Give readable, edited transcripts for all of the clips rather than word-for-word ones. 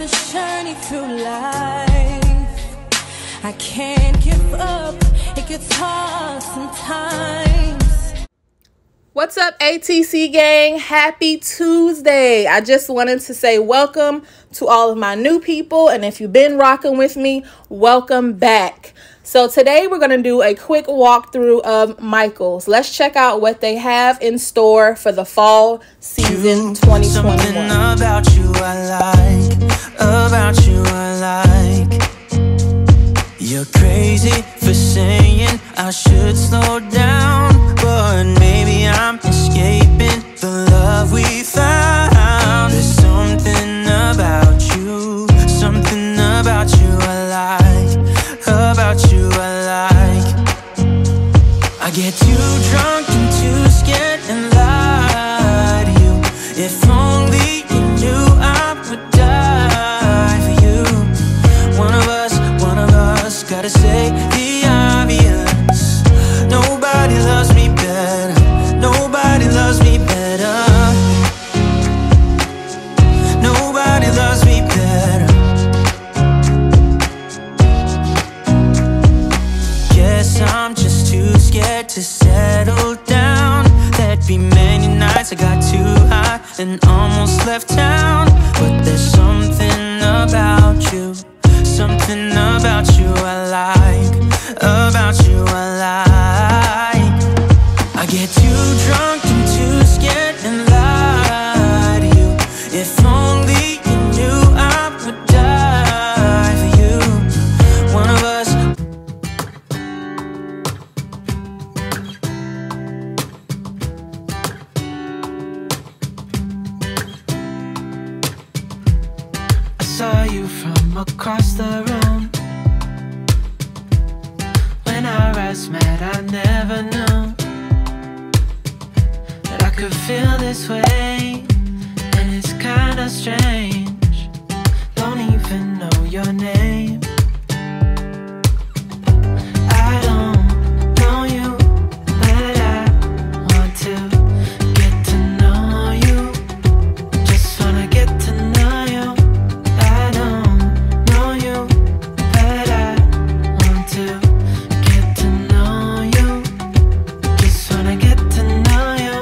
this journey through life. I can't give up, it gets hard sometimes. What's up, ATC gang? Happy Tuesday. I just wanted to say welcome to all of my new people, and if you've been rocking with me, welcome back. So today we're going to do a quick walkthrough of Michaels. Let's check out what they have in store for the fall season 2021. Something about you I like, about you I like. You're crazy for saying I should slow down, but maybe I'm escaping the love we found. There's something about you I like, about you I like. I get too drunk and too scared and lie to you. If only you knew I would die for you. One of us gotta say the obvious. Nobody loves me better. Nobody loves me better. Nobody loves me better. Guess I'm just too scared to settle down. There'd be many nights I got too high and almost left town. But there's something about you, something about you I like, about you I like. I get too drunk and too scared and lie to you. If only you knew I would die for you. One of us. I saw you from across the room. When our eyes met, I never knew that I could feel this way. And it's kinda strange. Don't even know your name. I don't know you, but I want to get to know you. Just wanna get to know you. I don't know you, but I want to get to know you. Just wanna get to know you.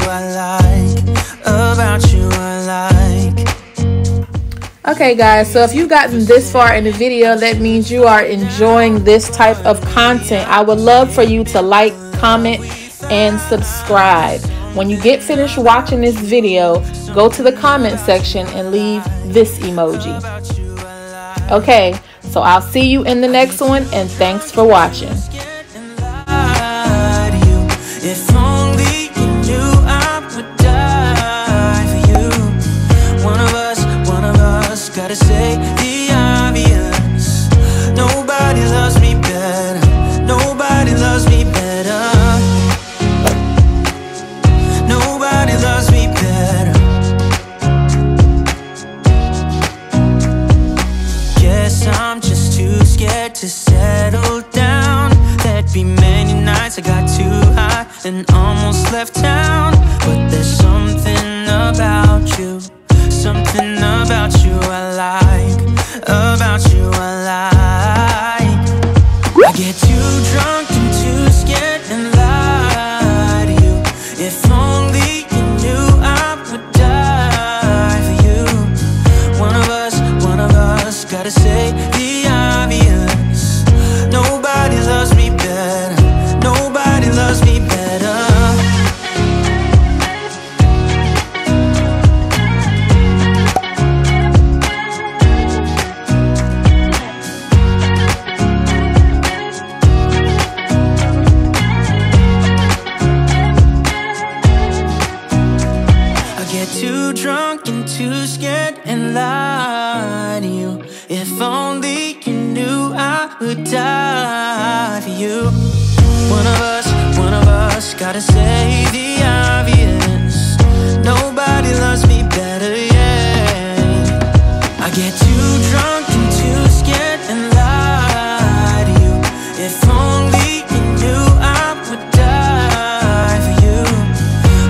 I like, about you I like. Okay guys, so if you've gotten this far in the video, that means you are enjoying this type of content. I would love for you to like, comment, and subscribe. When you get finished watching this video, go to the comment section and leave this emoji. Okay, so I'll see you in the next one, and thanks for watching. If only you knew I would die for you. One of us gotta say the obvious. Nobody loves me better. Nobody loves me better. Nobody loves me better. Guess I'm just too scared to settle down. There'd be many nights I got too high and almost left town. But there's something about you, something about you I like, about you I like. I get too drunk and too scared and lie to you. If only you knew I would die for you. One of us gotta say the obvious. Nobody loves me better. Nobody loves me better. I get too drunk and too scared and lie to you. If only you knew I would die for you. One of us gotta say the obvious. Nobody loves me better, yeah. I get too drunk and too scared and lie to you. If only you knew I would die for you.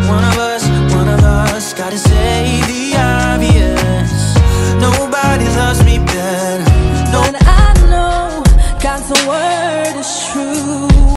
One of us gotta say the obvious. Nobody loves me better. And I know God's word is true.